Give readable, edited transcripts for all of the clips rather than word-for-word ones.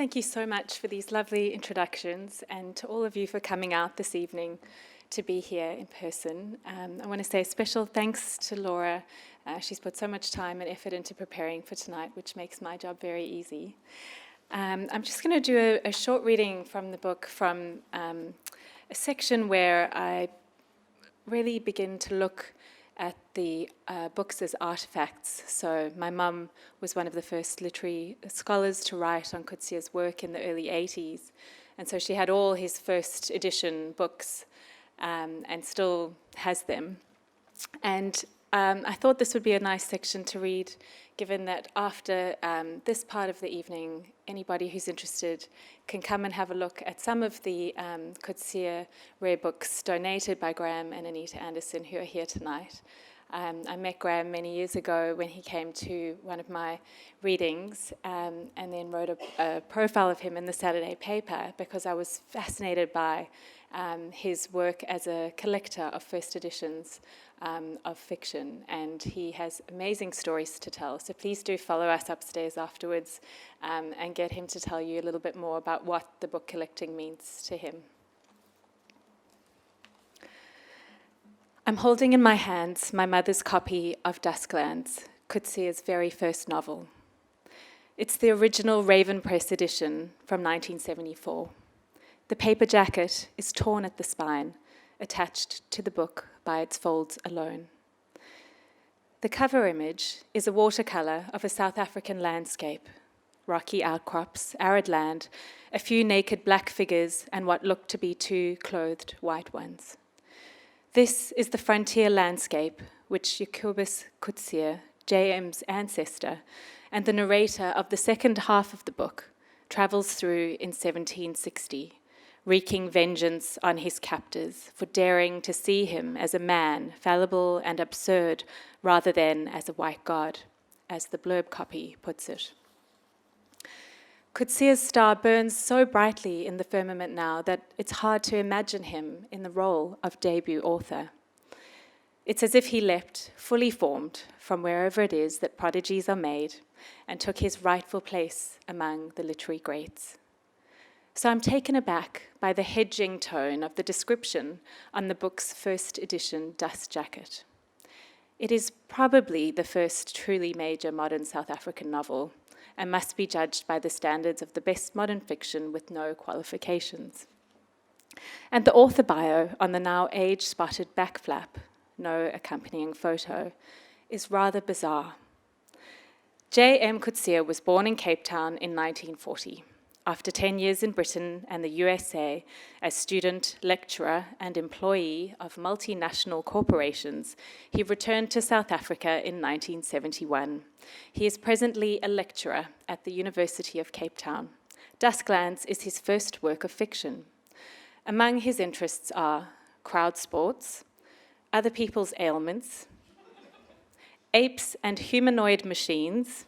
Thank you so much for these lovely introductions and to all of you for coming out this evening to be here in person. I want to say a special thanks to Laura. She's put so much time and effort into preparing for tonight, which makes my job very easy. I'm just going to do a short reading from the book from a section where I really begin to look at the books as artifacts. So my mum was one of the first literary scholars to write on Coetzee's work in the early 80s. And so she had all his first edition books and still has them. And I thought this would be a nice section to read, given that after this part of the evening, anybody who's interested can come and have a look at some of the Coetzee rare books donated by Graham and Anita Anderson, who are here tonight. I met Graham many years ago when he came to one of my readings and then wrote a profile of him in the Saturday paper because I was fascinated by his work as a collector of first editions of fiction, and he has amazing stories to tell. So please do follow us upstairs afterwards and get him to tell you a little bit more about what the book collecting means to him. I'm holding in my hands my mother's copy of Dusklands, Coetzee's very first novel. It's the original Raven Press edition from 1974. The paper jacket is torn at the spine, attached to the book by its folds alone. The cover image is a watercolour of a South African landscape, rocky outcrops, arid land, a few naked black figures, and what look to be two clothed white ones. This is the frontier landscape which Jacobus Coetzee, JM's ancestor, and the narrator of the second half of the book, travels through in 1760, wreaking vengeance on his captors for daring to see him as a man, fallible and absurd, rather than as a white god, as the blurb copy puts it. Coetzee's star burns so brightly in the firmament now that it's hard to imagine him in the role of debut author. It's as if he leapt, fully formed, from wherever it is that prodigies are made, and took his rightful place among the literary greats. So I'm taken aback by the hedging tone of the description on the book's first edition dust jacket. It is probably the first truly major modern South African novel, and must be judged by the standards of the best modern fiction with no qualifications. And the author bio on the now age-spotted back flap, no accompanying photo, is rather bizarre. JM Coetzee was born in Cape Town in 1940. After 10 years in Britain and the USA as student, lecturer, and employee of multinational corporations, he returned to South Africa in 1971. He is presently a lecturer at the University of Cape Town. Dusklands is his first work of fiction. Among his interests are crowd sports, other people's ailments, apes and humanoid machines,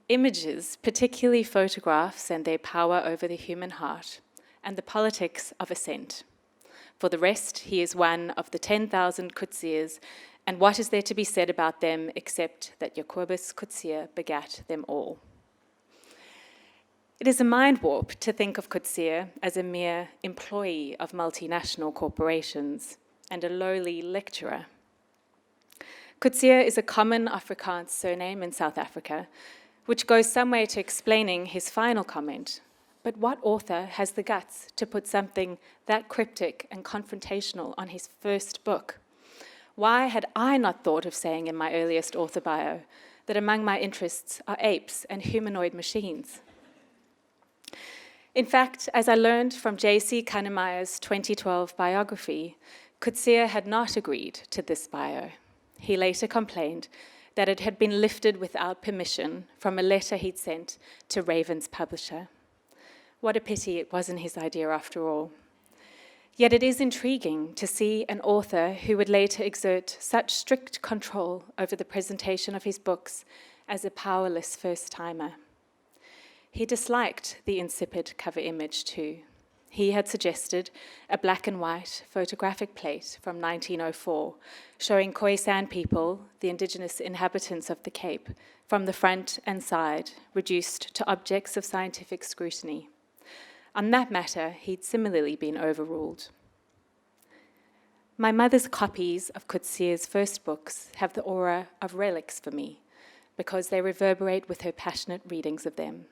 images, particularly photographs and their power over the human heart, and the politics of assent. For the rest, he is one of the 10,000 Coetzees, and what is there to be said about them except that Jacobus Coetzee begat them all? It is a mind warp to think of Coetzee as a mere employee of multinational corporations and a lowly lecturer. Coetzee is a common Afrikaans surname in South Africa, which goes some way to explaining his final comment. But what author has the guts to put something that cryptic and confrontational on his first book? Why had I not thought of saying in my earliest author bio that among my interests are apes and humanoid machines? In fact, as I learned from J.C. Kannemeyer's 2012 biography, Coetzee had not agreed to this bio. He later complained that it had been lifted without permission from a letter he'd sent to Raven's publisher. What a pity it wasn't his idea after all. Yet it is intriguing to see an author who would later exert such strict control over the presentation of his books as a powerless first-timer. He disliked the insipid cover image too. He had suggested a black and white photographic plate from 1904 showing Khoisan people, the indigenous inhabitants of the Cape, from the front and side, reduced to objects of scientific scrutiny. On that matter, he'd similarly been overruled. My mother's copies of Coetzee's first books have the aura of relics for me because they reverberate with her passionate readings of them.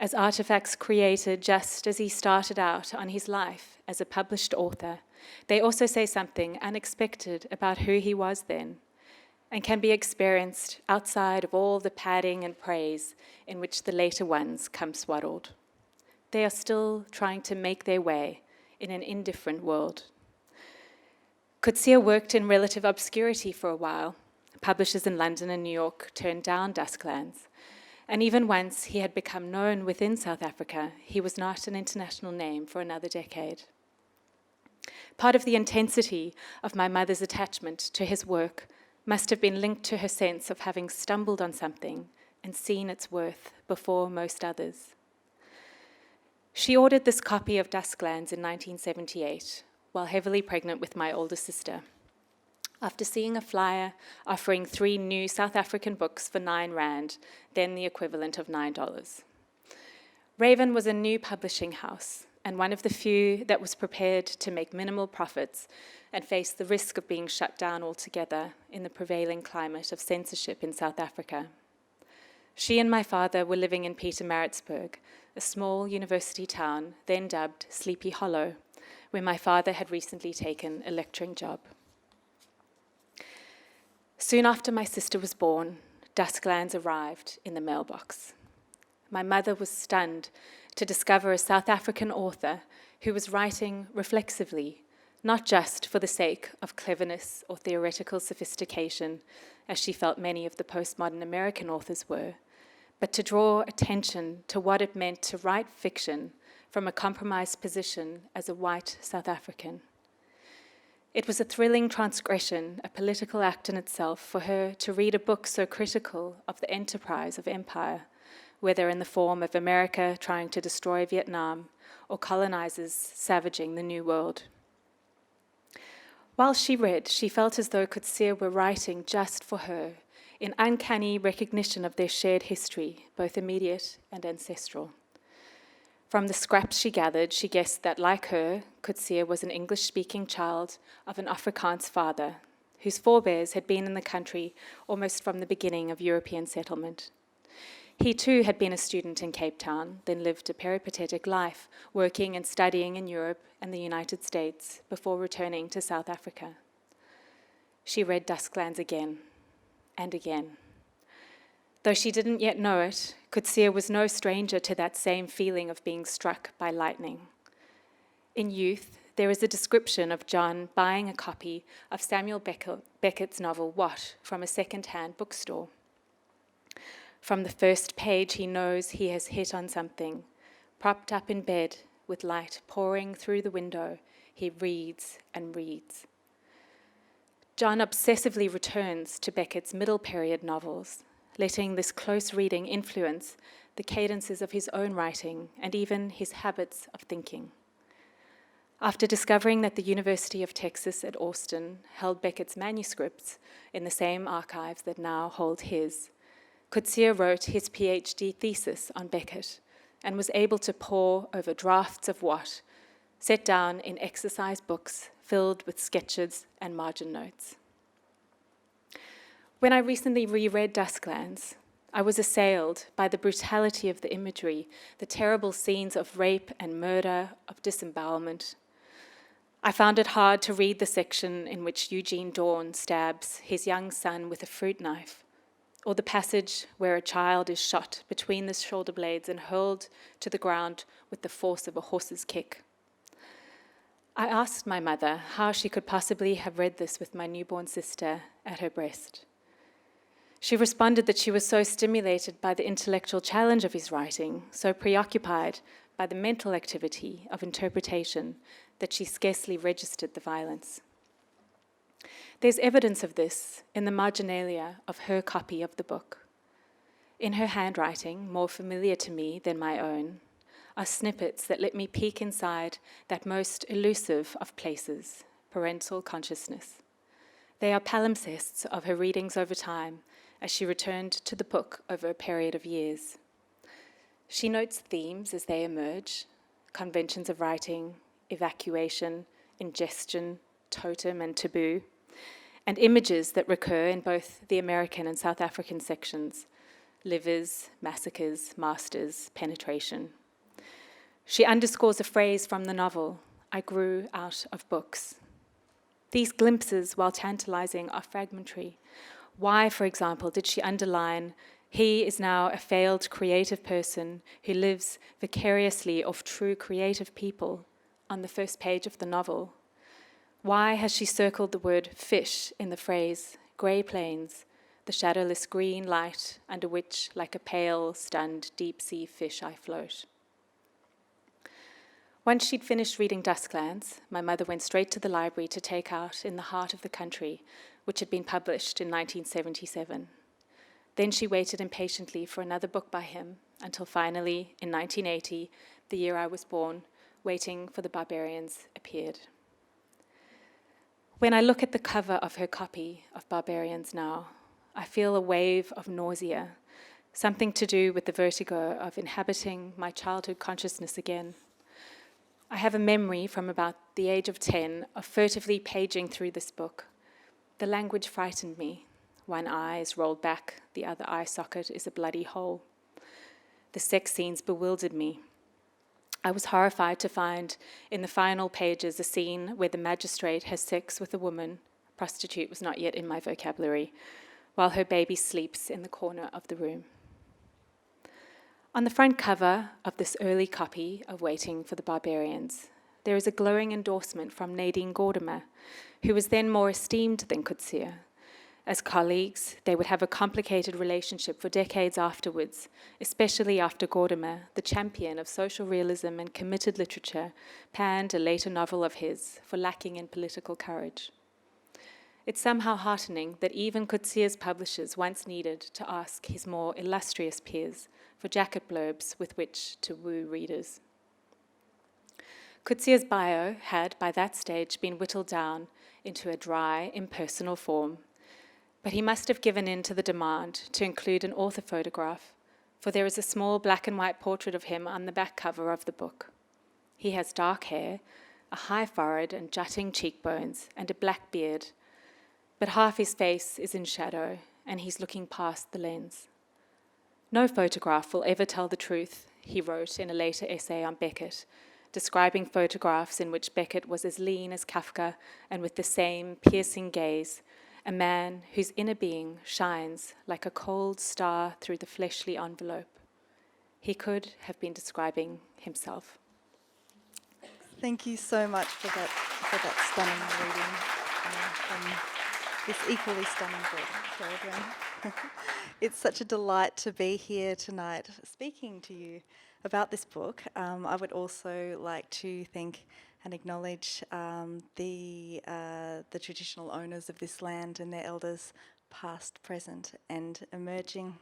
As artifacts created just as he started out on his life as a published author, they also say something unexpected about who he was then and can be experienced outside of all the padding and praise in which the later ones come swaddled. They are still trying to make their way in an indifferent world. Coetzee worked in relative obscurity for a while. Publishers in London and New York turned down Dusklands. And even once he had become known within South Africa, he was not an international name for another decade. Part of the intensity of my mother's attachment to his work must have been linked to her sense of having stumbled on something and seen its worth before most others. She ordered this copy of Dusklands in 1978, while heavily pregnant with my older sister, after seeing a flyer offering 3 new South African books for 9 Rand, then the equivalent of $9. Raven was a new publishing house, and one of the few that was prepared to make minimal profits and face the risk of being shut down altogether in the prevailing climate of censorship in South Africa. She and my father were living in Pietermaritzburg, a small university town then dubbed Sleepy Hollow, where my father had recently taken a lecturing job. Soon after my sister was born, Dusklands arrived in the mailbox. My mother was stunned to discover a South African author who was writing reflexively, not just for the sake of cleverness or theoretical sophistication, as she felt many of the postmodern American authors were, but to draw attention to what it meant to write fiction from a compromised position as a white South African. It was a thrilling transgression, a political act in itself, for her to read a book so critical of the enterprise of empire, whether in the form of America trying to destroy Vietnam or colonizers savaging the New World. While she read, she felt as though Coetzee were writing just for her, in uncanny recognition of their shared history, both immediate and ancestral. From the scraps she gathered, she guessed that, like her, Coetzee was an English-speaking child of an Afrikaans father, whose forebears had been in the country almost from the beginning of European settlement. He too had been a student in Cape Town, then lived a peripatetic life, working and studying in Europe and the United States before returning to South Africa. She read Dusklands again and again. Though she didn't yet know it, Coetzee was no stranger to that same feeling of being struck by lightning. In youth, there is a description of John buying a copy of Samuel Beckett's novel What from a second-hand bookstore. From the first page, he knows he has hit on something. Propped up in bed, with light pouring through the window, he reads and reads. John obsessively returns to Beckett's middle period novels, letting this close reading influence the cadences of his own writing and even his habits of thinking. After discovering that the University of Texas at Austin held Beckett's manuscripts in the same archives that now hold his, Coetzee wrote his PhD thesis on Beckett and was able to pore over drafts of What, set down in exercise books filled with sketches and margin notes. When I recently reread Dusklands, I was assailed by the brutality of the imagery, the terrible scenes of rape and murder, of disembowelment. I found it hard to read the section in which Eugene Dorn stabs his young son with a fruit knife, or the passage where a child is shot between the shoulder blades and hurled to the ground with the force of a horse's kick. I asked my mother how she could possibly have read this with my newborn sister at her breast. She responded that she was so stimulated by the intellectual challenge of his writing, so preoccupied by the mental activity of interpretation, that she scarcely registered the violence. There's evidence of this in the marginalia of her copy of the book. In her handwriting, more familiar to me than my own, are snippets that let me peek inside that most elusive of places, parental consciousness. They are palimpsests of her readings over time as she returned to the book over a period of years. She notes themes as they emerge, conventions of writing, evacuation, ingestion, totem and taboo, and images that recur in both the American and South African sections, livers, massacres, masters, penetration. She underscores a phrase from the novel, "I grew out of books." These glimpses, while tantalizing, are fragmentary. Why, for example, did she underline, "He is now a failed creative person who lives vicariously off true creative people" on the first page of the novel? Why has she circled the word fish in the phrase, "grey plains, the shadowless green light under which, like a pale, stunned deep-sea fish, I float"? Once she'd finished reading Dusklands, my mother went straight to the library to take out In the Heart of the Country, which had been published in 1977. Then she waited impatiently for another book by him, until finally, in 1980, the year I was born, Waiting for the Barbarians appeared. When I look at the cover of her copy of Barbarians now, I feel a wave of nausea, something to do with the vertigo of inhabiting my childhood consciousness again. I have a memory from about the age of 10 of furtively paging through this book. The language frightened me. One eye is rolled back, the other eye socket is a bloody hole. The sex scenes bewildered me. I was horrified to find in the final pages a scene where the magistrate has sex with a woman, prostitute was not yet in my vocabulary, while her baby sleeps in the corner of the room. On the front cover of this early copy of Waiting for the Barbarians, there is a glowing endorsement from Nadine Gordimer, who was then more esteemed than Coetzee. As colleagues, they would have a complicated relationship for decades afterwards, especially after Gordimer, the champion of social realism and committed literature, panned a later novel of his for lacking in political courage. It's somehow heartening that even Coetzee's publishers once needed to ask his more illustrious peers for jacket blurbs with which to woo readers. Coetzee's bio had, by that stage, been whittled down into a dry, impersonal form, but he must have given in to the demand to include an author photograph, for there is a small black and white portrait of him on the back cover of the book. He has dark hair, a high forehead and jutting cheekbones, and a black beard, but half his face is in shadow, and he's looking past the lens. "No photograph will ever tell the truth," he wrote in a later essay on Beckett, describing photographs in which Beckett was as lean as Kafka and with the same piercing gaze, a man whose inner being shines like a cold star through the fleshly envelope. He could have been describing himself. Thank you so much for that stunning reading from this equally stunning book, Ceridwen. It's such a delight to be here tonight speaking to you about this book. I would also like to thank and acknowledge the traditional owners of this land and their elders, past, present and emerging.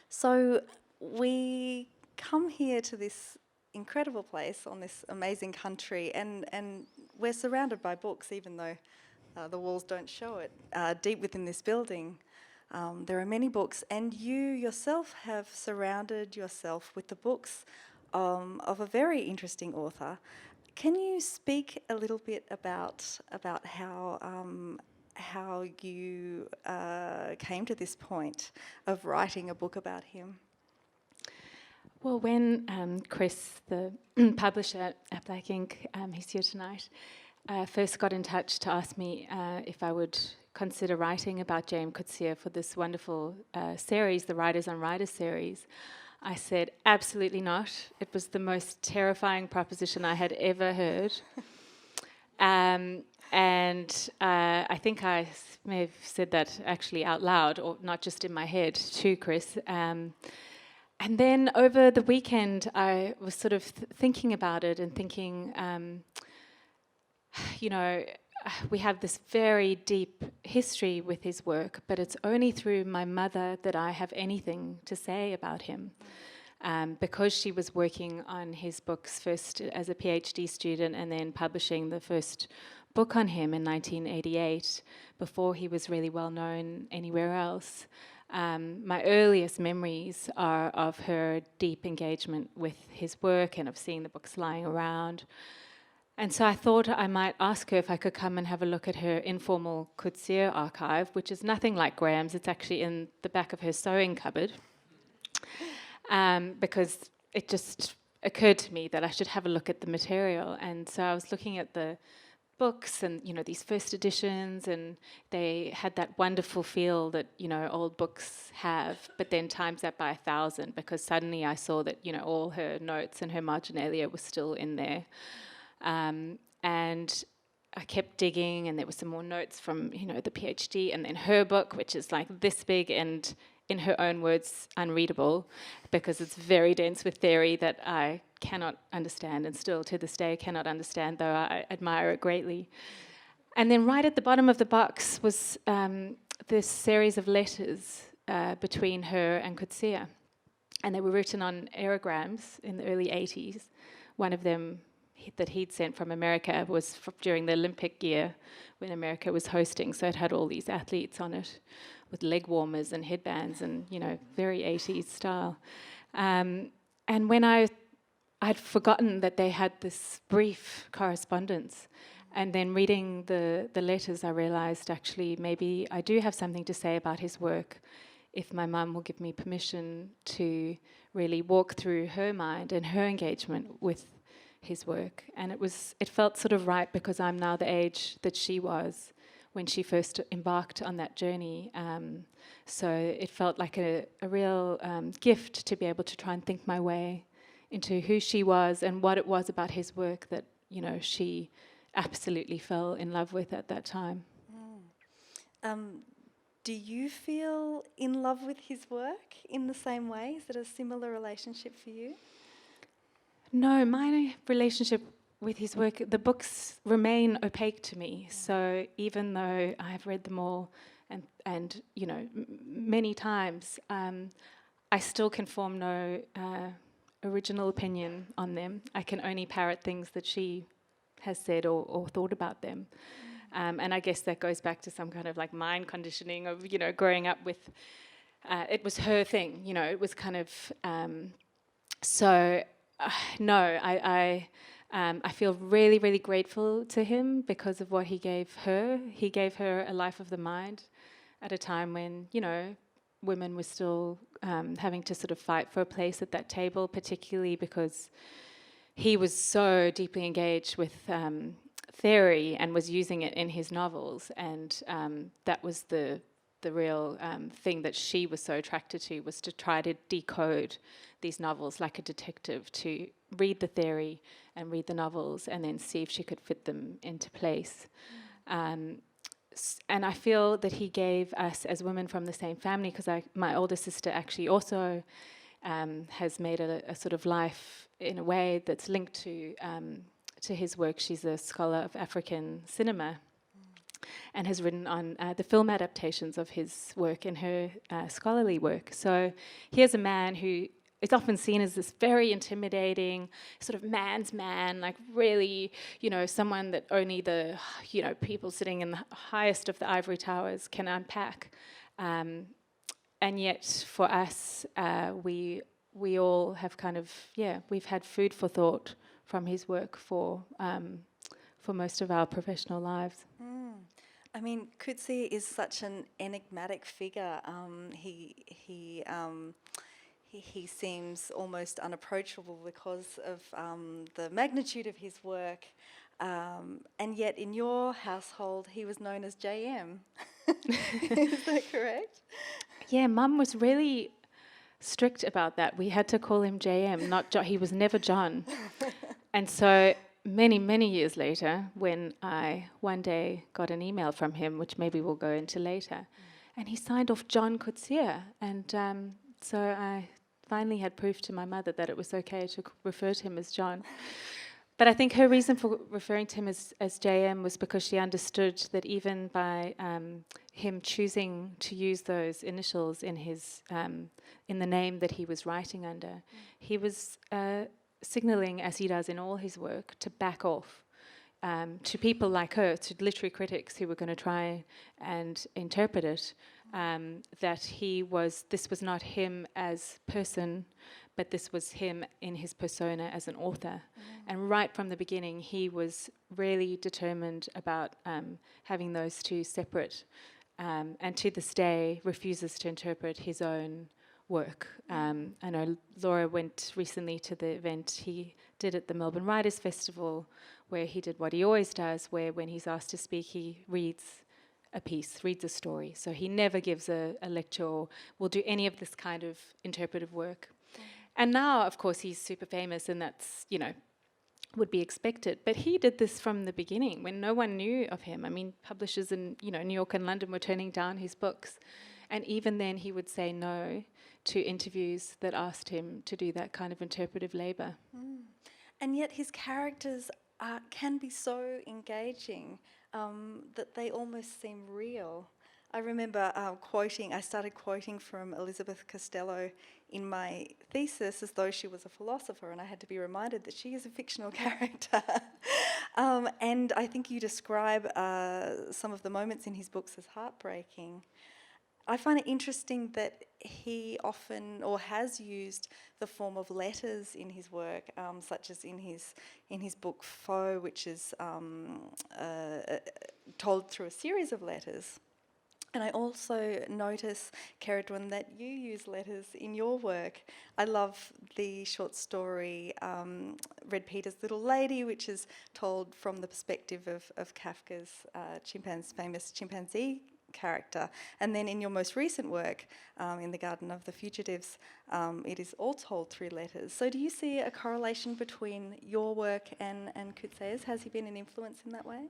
So we come here to this incredible place on this amazing country, and we're surrounded by books, even though the walls don't show it. Deep within this building, there are many books, and you yourself have surrounded yourself with the books of a very interesting author. Can you speak a little bit about how you came to this point of writing a book about him? Well, when Chris, the publisher at Black Ink, he's here tonight, first got in touch to ask me if I would consider writing about JM Coetzee for this wonderful series, the Writers on Writers series, I said, absolutely not. It was the most terrifying proposition I had ever heard. And I think I may have said that actually out loud, or not just in my head, to Chris. And then over the weekend, I was sort of thinking about it and thinking, we have this very deep history with his work, but it's only through my mother that I have anything to say about him. because she was working on his books first as a PhD student and then publishing the first book on him in 1988, before he was really well known anywhere else. My earliest memories are of her deep engagement with his work and of seeing the books lying around. And so I thought I might ask her if I could come and have a look at her informal Coetzee archive, which is nothing like Graham's. It's actually in the back of her sewing cupboard, because it just occurred to me that I should have a look at the material. And so I was looking at the books and, these first editions, and they had that wonderful feel that, old books have, but then times that by 1,000, because suddenly I saw that, all her notes and her marginalia were still in there. And I kept digging, and there were some more notes from, the PhD, and then her book, which is like this big and, in her own words, unreadable, because it's very dense with theory that I cannot understand, and still to this day cannot understand, though I admire it greatly. And then right at the bottom of the box was this series of letters between her and Coetzee, and they were written on aerograms in the early 80s. One of them that he'd sent from America was during the Olympic year when America was hosting, so it had all these athletes on it with leg warmers and headbands and, very 80s style. And when I'd forgotten that they had this brief correspondence, and then reading the letters, I realised actually maybe I do have something to say about his work if my mum will give me permission to really walk through her mind and her engagement with his work. And it felt sort of right, because I'm now the age that she was when she first embarked on that journey. So it felt like a real gift to be able to try and think my way into who she was and what it was about his work that, she absolutely fell in love with at that time. Do you feel in love with his work in the same way? Is it a similar relationship for you? No, my relationship with his work, the books remain opaque to me. So even though I've read them all and many times, I still can form no original opinion on them. I can only parrot things that she has said or thought about them. And I guess that goes back to some kind of like mind conditioning of, growing up with, it was her thing, it was kind of, no, I feel really, really grateful to him because of what he gave her. He gave her a life of the mind at a time when, women were still having to sort of fight for a place at that table, particularly because he was so deeply engaged with theory and was using it in his novels. And that was the real thing that she was so attracted to, was to try to decode these novels like a detective, to read the theory and read the novels and then see if she could fit them into place. And I feel that he gave us as women from the same family, because my older sister actually also has made a sort of life in a way that's linked to his work. She's a scholar of African cinema and has written on the film adaptations of his work in her scholarly work. So here's a man who is often seen as this very intimidating, sort of man's man, like really, someone that only the, people sitting in the highest of the ivory towers can unpack. And yet for us, we all have kind of, we've had food for thought from his work for most of our professional lives. I mean, Coetzee is such an enigmatic figure. He seems almost unapproachable because of the magnitude of his work, and yet in your household he was known as JM. Is that correct? Yeah, Mum was really strict about that. We had to call him JM, not John. He was never John. And so many, many years later, when I one day got an email from him, which maybe we'll go into later, and he signed off John Coetzee, and so I finally had proof to my mother that it was okay to refer to him as John. But I think her reason for referring to him as JM was because she understood that even by him choosing to use those initials in his in the name that he was writing under, he was signaling, as he does in all his work, to back off to people like her, to literary critics who were going to try and interpret it, that this was not him as person, but this was him in his persona as an author. And right from the beginning, he was really determined about having those two separate, and to this day refuses to interpret his own work. I know Laura went recently to the event he did at the Melbourne Writers' Festival, where he did what he always does, where when he's asked to speak, he reads a piece, reads a story. So he never gives a lecture or will do any of this kind of interpretive work. And now, of course, he's super famous, and that's, would be expected. But he did this from the beginning, when no one knew of him. I mean, publishers in, New York and London were turning down his books. And even then, he would say no to interviews that asked him to do that kind of interpretive labour. And yet his characters can be so engaging that they almost seem real. I remember I started quoting from Elizabeth Costello in my thesis as though she was a philosopher, and I had to be reminded that she is a fictional character. And I think you describe some of the moments in his books as heartbreaking. I find it interesting that he often, or has used, the form of letters in his work, such as in his book Foe, which is told through a series of letters. And I also notice, Ceridwen, that you use letters in your work. I love the short story Red Peter's Little Lady, which is told from the perspective of Kafka's famous chimpanzee character. And then in your most recent work, in The Garden of the Fugitives, it is all told through letters. So do you see a correlation between your work and Coetzee's? Has he been an influence in that way?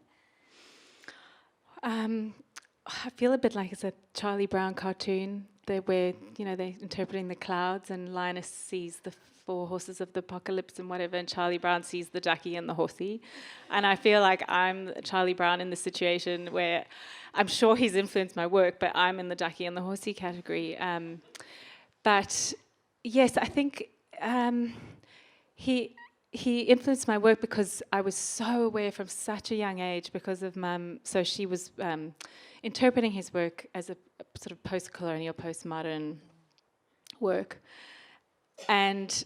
I feel a bit like it's a Charlie Brown cartoon where, they're interpreting the clouds, and Linus sees the 4 horses of the apocalypse and whatever, and Charlie Brown sees the ducky and the horsey. And I feel like I'm Charlie Brown in this situation where I'm sure he's influenced my work, but I'm in the ducky and the horsey category. But yes, I think he influenced my work because I was so aware from such a young age because of Mum. So she was interpreting his work as a sort of post-colonial, postmodern work. And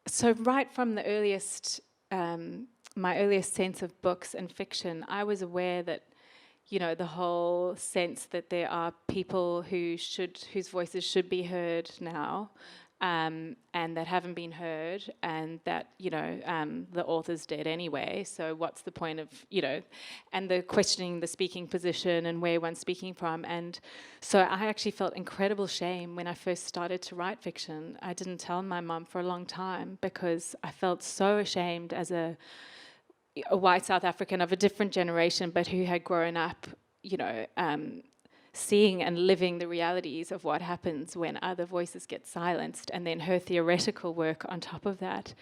so right from the earliest, my earliest sense of books and fiction, I was aware that, the whole sense that there are people whose voices should be heard now, and that haven't been heard, and that, the author's dead anyway, so what's the point of, and the questioning the speaking position and where one's speaking from. And so I actually felt incredible shame when I first started to write fiction. I didn't tell my mum for a long time because I felt so ashamed as a white South African of a different generation, but who had grown up, seeing and living the realities of what happens when other voices get silenced. And then her theoretical work on top of that.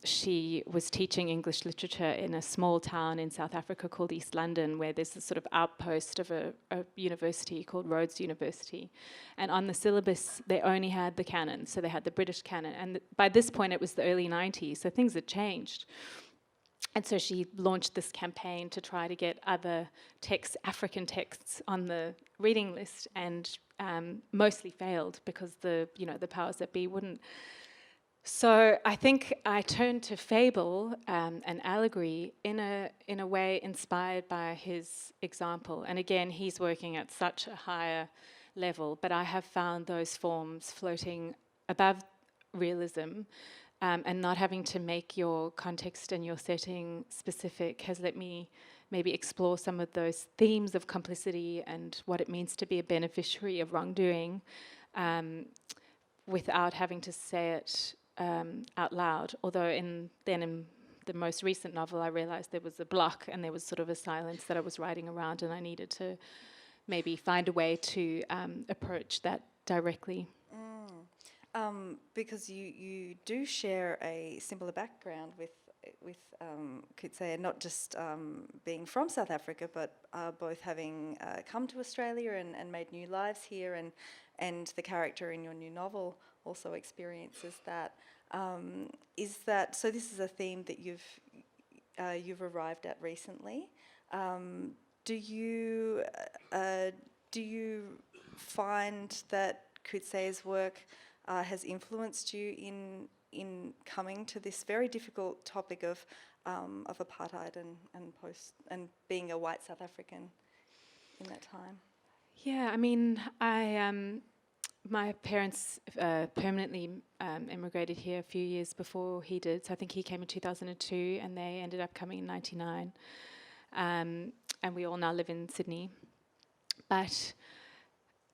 She was teaching English literature in a small town in South Africa called East London, where there's a sort of outpost of a university called Rhodes University. And on the syllabus, they only had the canon. So they had the British canon. And by this point, it was the early 90s, so things had changed. And so she launched this campaign to try to get other texts, African texts, on the reading list, and mostly failed because the powers that be wouldn't. So I think I turned to fable and allegory in a way inspired by his example. And again, he's working at such a higher level, but I have found those forms floating above realism. And not having to make your context and your setting specific has let me maybe explore some of those themes of complicity and what it means to be a beneficiary of wrongdoing without having to say it out loud. Although in the most recent novel, I realised there was a block and there was sort of a silence that I was writing around, and I needed to maybe find a way to approach that directly. Because you do share a similar background with Coetzee, not just being from South Africa, but both having come to Australia and made new lives here, and the character in your new novel also experiences that. So this is a theme that you've arrived at recently. Do you find that Coetzee's work has influenced you in coming to this very difficult topic of apartheid and being a white South African in that time? Yeah, I mean, my parents permanently immigrated here a few years before he did. So I think he came in 2002 and they ended up coming in 99. And we all now live in Sydney. But,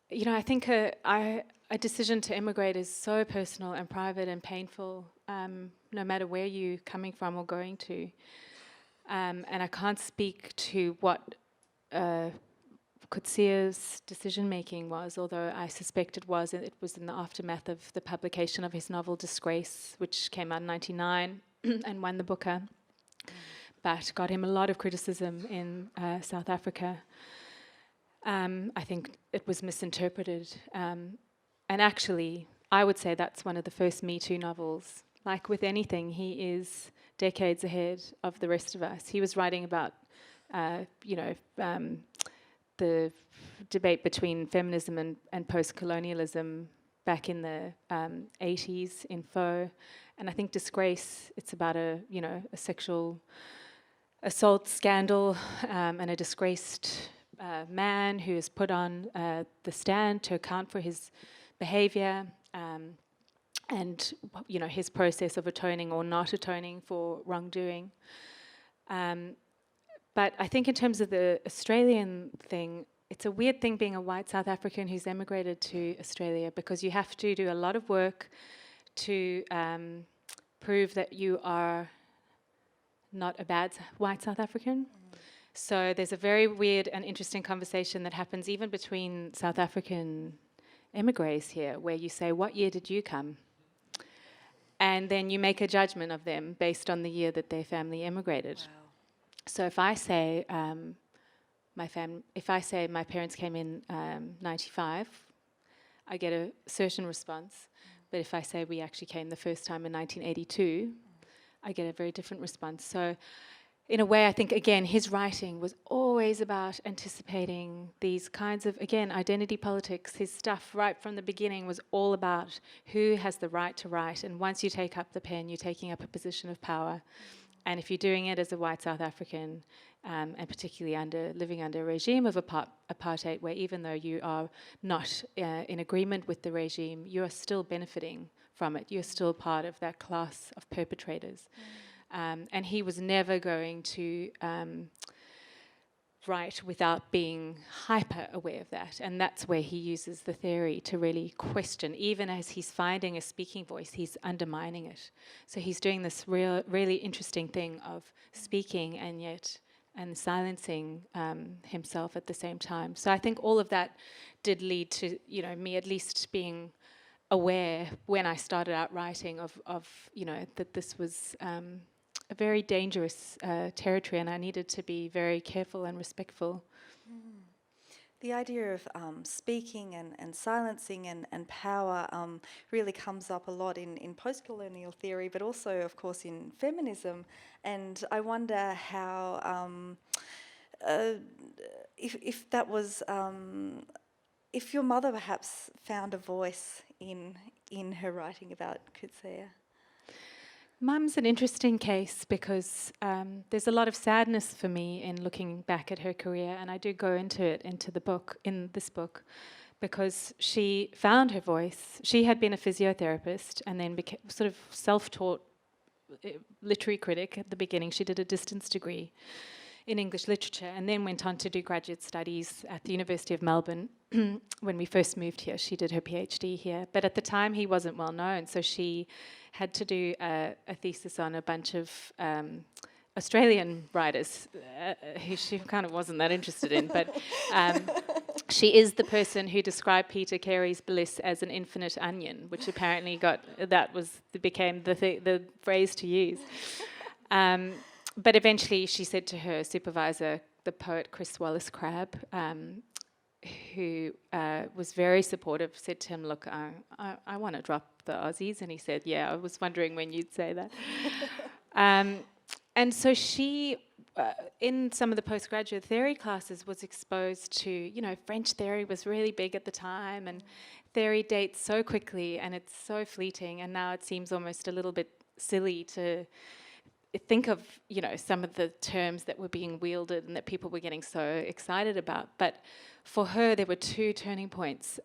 you know, I think a decision to immigrate is so personal and private and painful, no matter where you're coming from or going to. And I can't speak to what Coetzee's decision-making was, although I suspect it was in the aftermath of the publication of his novel Disgrace, which came out in 99 and won the Booker, but got him a lot of criticism in South Africa. I think it was misinterpreted. And actually, I would say that's one of the first Me Too novels. Like with anything, he is decades ahead of the rest of us. He was writing about, the debate between feminism and post-colonialism back in the 80s in Faux. And I think Disgrace, it's about a sexual assault scandal and a disgraced man who is put on the stand to account for his behavior and his process of atoning or not atoning for wrongdoing. But I think in terms of the Australian thing, it's a weird thing being a white South African who's emigrated to Australia, because you have to do a lot of work to prove that you are not a bad white South African. So there's a very weird and interesting conversation that happens even between South African emigres here, where you say, what year did you come? And then you make a judgment of them based on the year that their family emigrated. Wow. So if I say my parents came in 95, I get a certain response. But if I say we actually came the first time in 1982, I get a very different response. So in a way, I think, again, his writing was always about anticipating these kinds of, again, identity politics. His stuff right from the beginning was all about who has the right to write. And once you take up the pen, you're taking up a position of power. And if you're doing it as a white South African, and particularly living under a regime of apartheid, where even though you are not in agreement with the regime, you are still benefiting from it. You're still part of that class of perpetrators. And he was never going to write without being hyper aware of that. And that's where he uses the theory to really question. Even as he's finding a speaking voice, he's undermining it. So he's doing this really interesting thing of speaking and silencing himself at the same time. So I think all of that did lead to, me at least being aware when I started out writing of that this was a very dangerous territory, and I needed to be very careful and respectful. The idea of speaking and silencing and power really comes up a lot in post-colonial theory, but also, of course, in feminism. And I wonder how, if that was, if your mother perhaps found a voice in her writing about Coetzee. Mum's an interesting case because there's a lot of sadness for me in looking back at her career, and I do go into this book, because she found her voice. She had been a physiotherapist and then became sort of self-taught literary critic at the beginning. She did a distance degree in English literature and then went on to do graduate studies at the University of Melbourne. When we first moved here, she did her PhD here. But at the time, he wasn't well known, so she had to do a thesis on a bunch of Australian writers who she kind of wasn't that interested in. But she is the person who described Peter Carey's bliss as an infinite onion, which apparently became the phrase to use. But eventually she said to her supervisor, the poet Chris Wallace Crabbe, who was very supportive, said to him, look, I want to drop the Aussies. And he said, yeah, I was wondering when you'd say that. And so she, in some of the postgraduate theory classes, was exposed to, you know, French theory was really big at the time, and theory dates so quickly, and it's so fleeting, and now it seems almost a little bit silly to think of, you know, some of the terms that were being wielded and that people were getting so excited about. But for her, there were two turning points.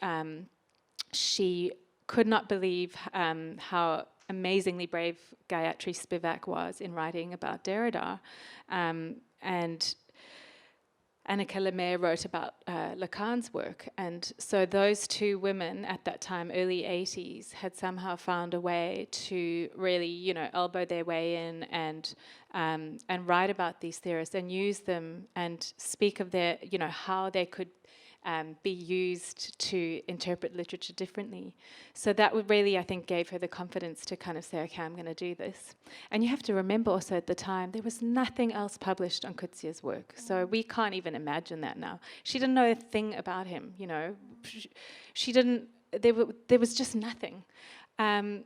She could not believe how amazingly brave Gayatri Spivak was in writing about Derrida. And Annika Lemaire wrote about Lacan's work. And so those two women at that time, early 80s, had somehow found a way to really, you know, elbow their way in and write about these theorists and use them and speak of their, you know, how they could be used to interpret literature differently. So that would really, I think, gave her the confidence to kind of say, okay, I'm going to do this. And you have to remember also at the time, there was nothing else published on Coetzee's work. So we can't even imagine that now. She didn't know a thing about him, you know. She didn't, there was just nothing. And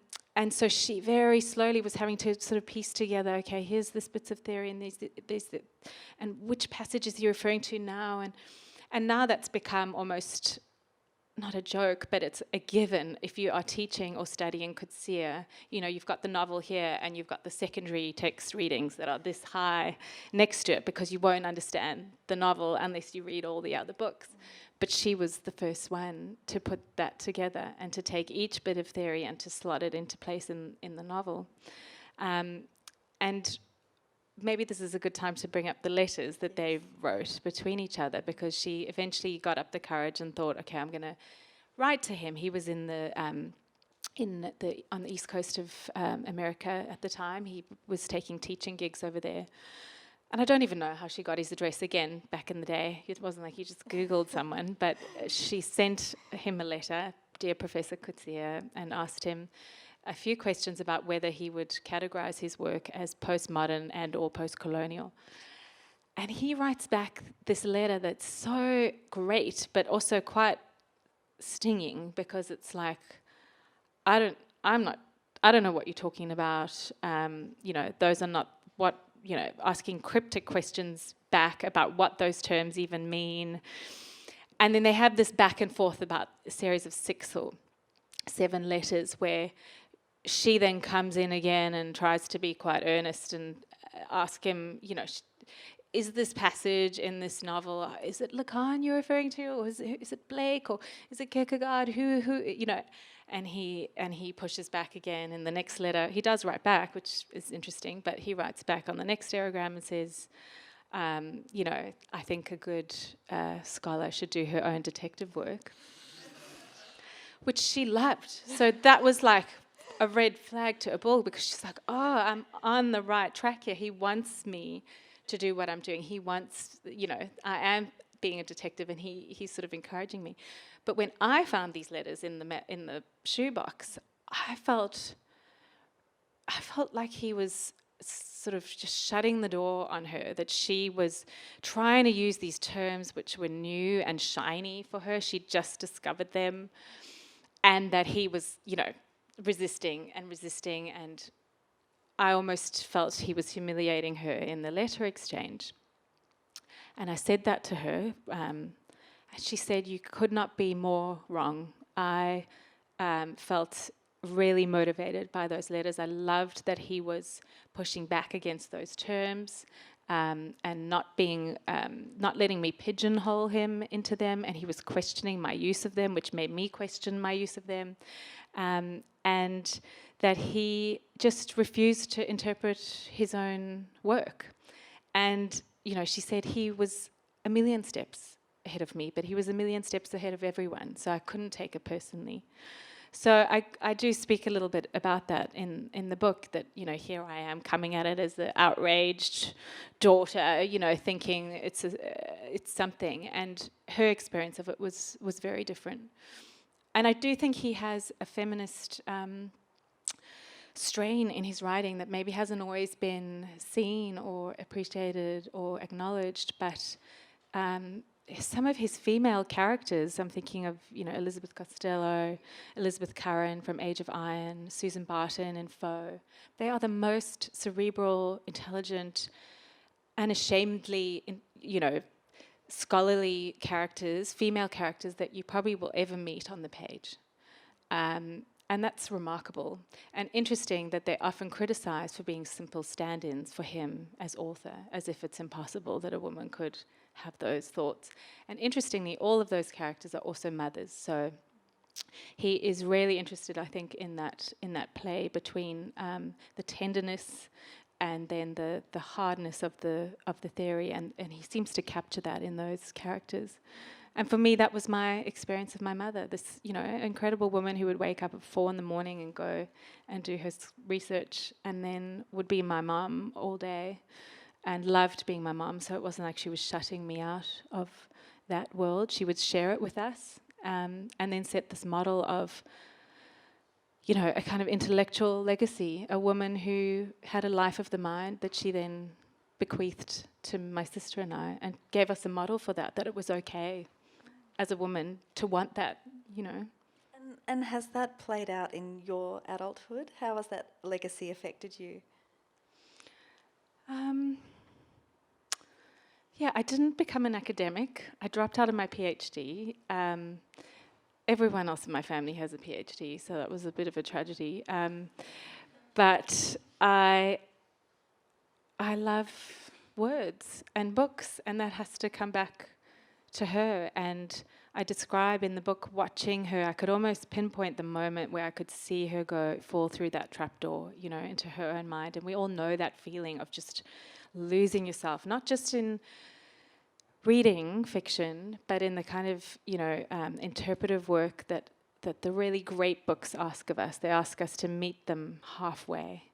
so she very slowly was having to sort of piece together, okay, here's this bits of theory and these, and which passages are you referring to now? And now that's become almost not a joke, but it's a given. If you are teaching or studying Coetzee, you know, you've got the novel here and you've got the secondary text readings that are this high next to it, because you won't understand the novel unless you read all the other books. But she was the first one to put that together and to take each bit of theory and to slot it into place in the novel. And maybe this is a good time to bring up the letters that they wrote between each other, because she eventually got up the courage and thought, okay, I'm going to write to him. He was on the east coast of America at the time. He was taking teaching gigs over there. And I don't even know how she got his address again back in the day. It wasn't like you just Googled someone, but she sent him a letter, Dear Professor Coetzee, and asked him a few questions about whether he would categorize his work as postmodern and or postcolonial. And he writes back this letter that's so great, but also quite stinging, because it's like, I don't know what you're talking about. You know, those are not what, you know, asking cryptic questions back about what those terms even mean. And then they have this back and forth about a series of 6 or 7 letters where she then comes in again and tries to be quite earnest and ask him, you know, is this passage in this novel, is it Lacan you're referring to, or is it Blake, or is it Kierkegaard, who, you know? And he pushes back again in the next letter. He does write back, which is interesting, but he writes back on the next aerogram and says, you know, I think a good scholar should do her own detective work, which she loved. So that was like a red flag to a bull, because she's like, oh, I'm on the right track here. He wants me to do what I'm doing. He wants, you know, I am being a detective, and he's sort of encouraging me. But when I found these letters in the shoebox, I felt like he was sort of just shutting the door on her, that she was trying to use these terms which were new and shiny for her. She'd just discovered them, and that he was, you know, resisting, and I almost felt he was humiliating her in the letter exchange. And I said that to her, and she said, you could not be more wrong. I felt really motivated by those letters. I loved that he was pushing back against those terms, and not letting me pigeonhole him into them, and he was questioning my use of them, which made me question my use of them. And that he just refused to interpret his own work. And, you know, she said he was a million steps ahead of me, but he was a million steps ahead of everyone, so I couldn't take it personally. So I do speak a little bit about that in the book, that, you know, here I am coming at it as the outraged daughter, you know, thinking it's something, and her experience of it was very different. And I do think he has a feminist strain in his writing that maybe hasn't always been seen or appreciated or acknowledged, but some of his female characters, I'm thinking of, Elizabeth Costello, Elizabeth Curran from Age of Iron, Susan Barton in Foe. They are the most cerebral, intelligent, unashamedly, scholarly characters, female characters that you probably will ever meet on the page. And that's remarkable. And interesting that they're often criticised for being simple stand-ins for him as author, as if it's impossible that a woman could have those thoughts. And interestingly, all of those characters are also mothers. So he is really interested, I think, in that play between the tenderness and then the hardness of the theory, and he seems to capture that in those characters. And for me, that was my experience of my mother, this, incredible woman who would wake up at 4 a.m. and go and do her research, and then would be my mum all day, and loved being my mum. So it wasn't like she was shutting me out of that world. She would share it with us, and then set this model of, a kind of intellectual legacy, a woman who had a life of the mind that she then bequeathed to my sister and I, and gave us a model for that it was okay as a woman to want that, And has that played out in your adulthood? How has that legacy affected you? Yeah, I didn't become an academic. I dropped out of my PhD. Everyone else in my family has a PhD, so that was a bit of a tragedy. But I love words and books, and that has to come back to her. And I describe in the book watching her. I could almost pinpoint the moment where I could see her fall through that trapdoor, into her own mind. And we all know that feeling of just losing yourself, not just in reading fiction, but in the kind of, interpretive work that the really great books ask of us. They ask us to meet them halfway.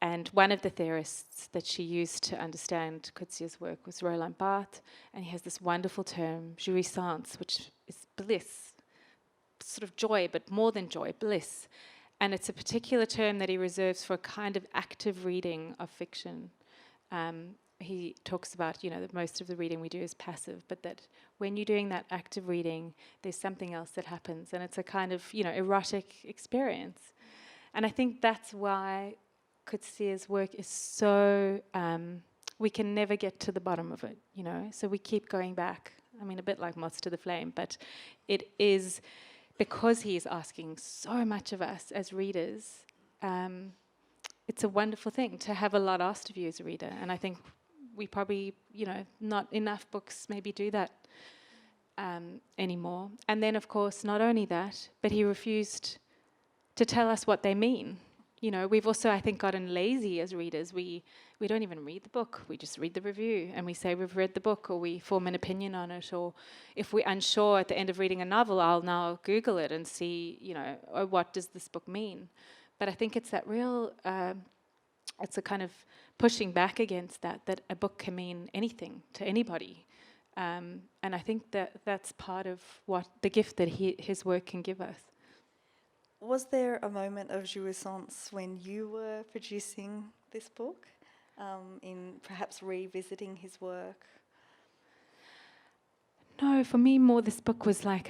And one of the theorists that she used to understand Coetzee's work was Roland Barthes, and he has this wonderful term, jouissance, which is bliss, sort of joy, but more than joy, bliss. And it's a particular term that he reserves for a kind of active reading of fiction. He talks about, that most of the reading we do is passive, but that when you're doing that active reading, there's something else that happens, and it's a kind of, erotic experience. And I think that's why Coetzee's work is so, we can never get to the bottom of it, so we keep going back. I mean, a bit like moths to the flame, but it is because he is asking so much of us as readers. It's a wonderful thing to have a lot asked of you as a reader, and I think we probably, not enough books maybe do that anymore. And then, of course, not only that, but he refused to tell us what they mean. We've also, I think, gotten lazy as readers. We don't even read the book. We just read the review and we say we've read the book, or we form an opinion on it. Or if we're unsure at the end of reading a novel, I'll now Google it and see, oh, what does this book mean? But I think it's that real, it's a kind of pushing back against that a book can mean anything to anybody. And I think that's part of what the gift that his work can give us. Was there a moment of jouissance when you were producing this book, in perhaps revisiting his work? No, for me, more this book was like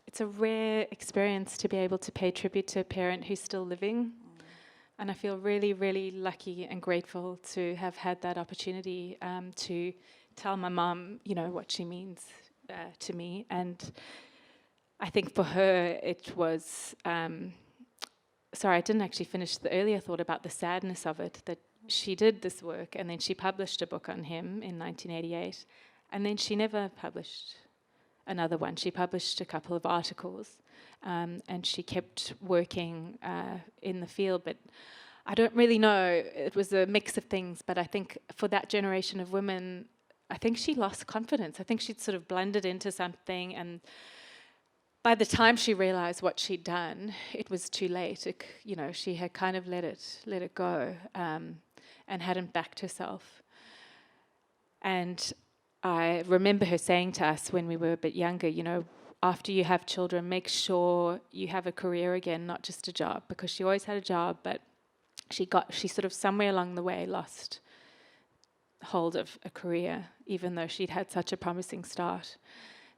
it's a rare experience to be able to pay tribute to a parent who's still living. And I feel really, really lucky and grateful to have had that opportunity to tell my mum, what she means to me. And I think for her it was, sorry, I didn't actually finish the earlier thought about the sadness of it, that she did this work and then she published a book on him in 1988, and then she never published another one. She published a couple of articles, and she kept working in the field, but I don't really know. It was a mix of things, but I think for that generation of women, I think she lost confidence. I think she'd sort of blundered into something, and by the time she realised what she'd done, it was too late. She had kind of let it go, and hadn't backed herself. And I remember her saying to us when we were a bit younger, after you have children, make sure you have a career again, not just a job, because she always had a job, but she sort of somewhere along the way lost hold of a career, even though she'd had such a promising start.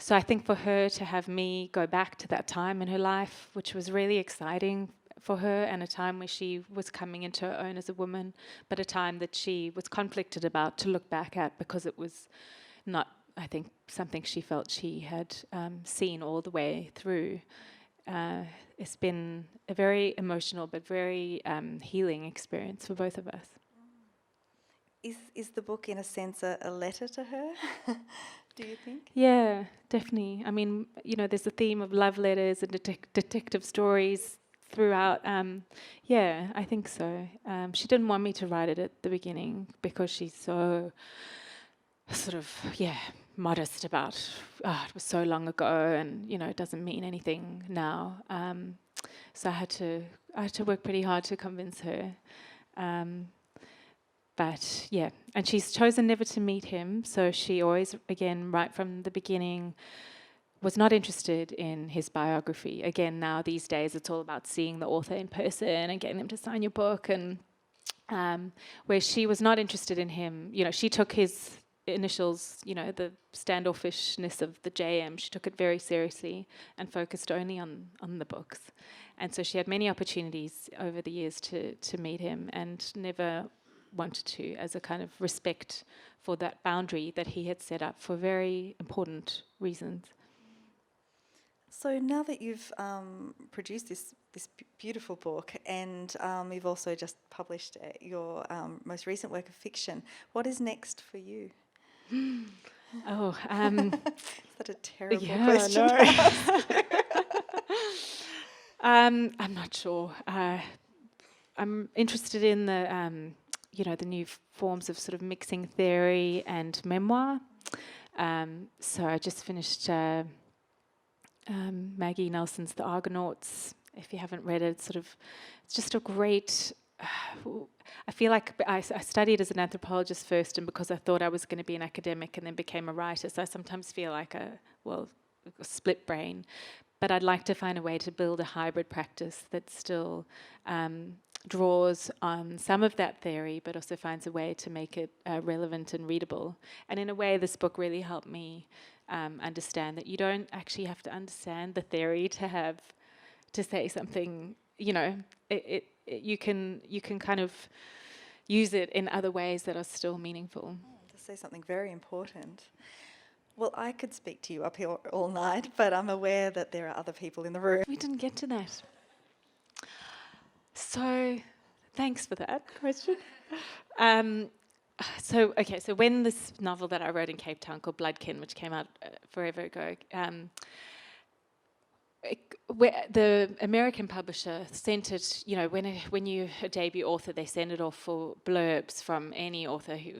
So I think for her to have me go back to that time in her life, which was really exciting for her, and a time where she was coming into her own as a woman, but a time that she was conflicted about to look back at, because it was not, I think, something she felt she had seen all the way through. It's been a very emotional but very healing experience for both of us. Is the book, in a sense, a letter to her, do you think? Yeah, definitely. I mean, there's a theme of love letters and detective stories throughout. Yeah, I think so. She didn't want me to write it at the beginning because she's so sort of, modest about, it was so long ago and, it doesn't mean anything now. So I had to work pretty hard to convince her. But yeah, and she's chosen never to meet him, so she always, again, right from the beginning, was not interested in his biography. Again, now these days it's all about seeing the author in person and getting them to sign your book, and where she was not interested in him. She took his initials, the standoffishness of the JM, she took it very seriously and focused only on the books. And so she had many opportunities over the years to meet him, and never wanted to, as a kind of respect for that boundary that he had set up for very important reasons. So now that you've produced this beautiful book, and you've also just published your most recent work of fiction, what is next for you? Oh, is that a terrible question? No. I'm not sure. I'm interested in the the new forms of sort of mixing theory and memoir. So I just finished Maggie Nelson's The Argonauts. If you haven't read it, it's just a great. I feel like I studied as an anthropologist first, and because I thought I was going to be an academic, and then became a writer. So I sometimes feel like a split brain. But I'd like to find a way to build a hybrid practice that still draws on some of that theory, but also finds a way to make it relevant and readable. And in a way, this book really helped me understand that you don't actually have to understand the theory to say something. You can kind of use it in other ways that are still meaningful. To say something very important. Well, I could speak to you up here all night, but I'm aware that there are other people in the room. We didn't get to that. So, thanks for that question. So when this novel that I wrote in Cape Town called Bloodkin, which came out forever ago, the American publisher sent it, when you're a debut author, they send it off for blurbs from any author who,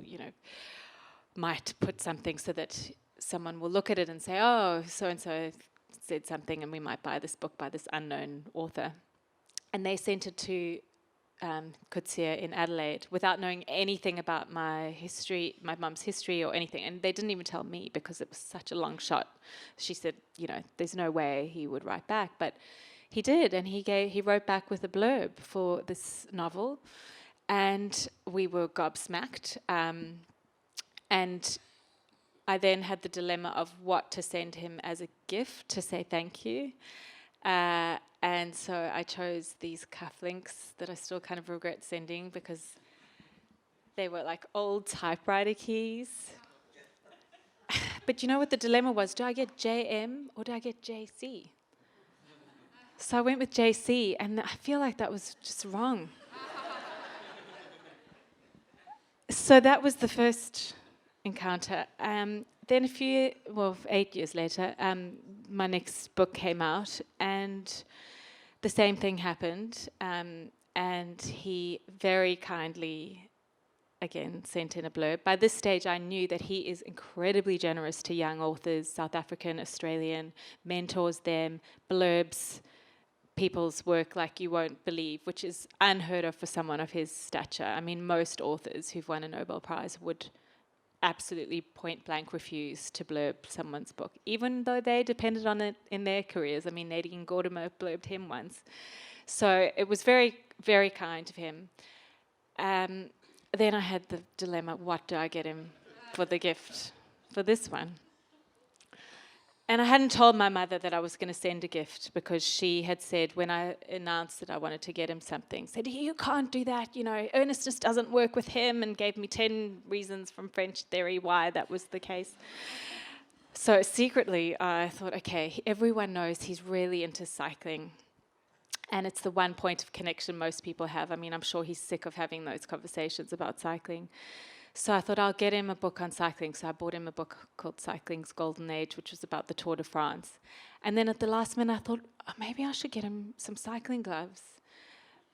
might put something so that someone will look at it and say, oh, so-and-so said something and we might buy this book by this unknown author. And they sent it to Coetzee in Adelaide without knowing anything about my history, my mum's history or anything. And they didn't even tell me because it was such a long shot. She said, there's no way he would write back. But he did, and he wrote back with a blurb for this novel. And we were gobsmacked. And I then had the dilemma of what to send him as a gift to say thank you. And so I chose these cufflinks that I still kind of regret sending because they were like old typewriter keys. But you know what the dilemma was? Do I get JM or do I get JC? So I went with JC, and I feel like that was just wrong. So that was the first encounter. Then 8 years later, my next book came out, and the same thing happened. And he very kindly, again, sent in a blurb. By this stage, I knew that he is incredibly generous to young authors, South African, Australian, mentors them, blurbs people's work like you won't believe, which is unheard of for someone of his stature. I mean, most authors who've won a Nobel Prize would absolutely point blank refuse to blurb someone's book, even though they depended on it in their careers. I mean, Nadine Gordimer blurbed him once. So it was very, very kind of him. Then I had the dilemma, what do I get him for the gift for this one? And I hadn't told my mother that I was going to send a gift, because she had said, when I announced that I wanted to get him something, said, you can't do that, you know, earnestness doesn't work with him, and gave me 10 reasons from French theory why that was the case. So secretly I thought, okay, everyone knows he's really into cycling, and it's the one point of connection most people have. I mean, I'm sure he's sick of having those conversations about cycling. So I thought I'll get him a book on cycling. So I bought him a book called Cycling's Golden Age, which was about the Tour de France. And then at the last minute I thought, oh, maybe I should get him some cycling gloves.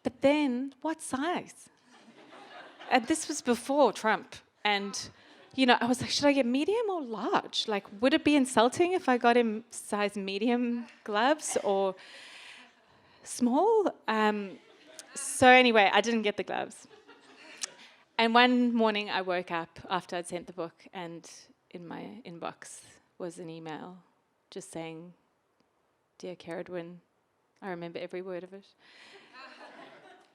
But then, what size? And this was before Trump. And, you know, I was like, should I get medium or large? Like, would it be insulting if I got him size medium gloves or small? So anyway, I didn't get the gloves. And one morning I woke up after I'd sent the book, and in my inbox was an email just saying, "Dear Ceridwen," I remember every word of it.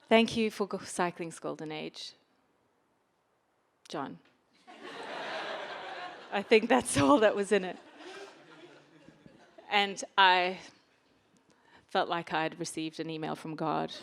"Thank you for Cycling's Golden Age, John." I think that's all that was in it. And I felt like I'd received an email from God.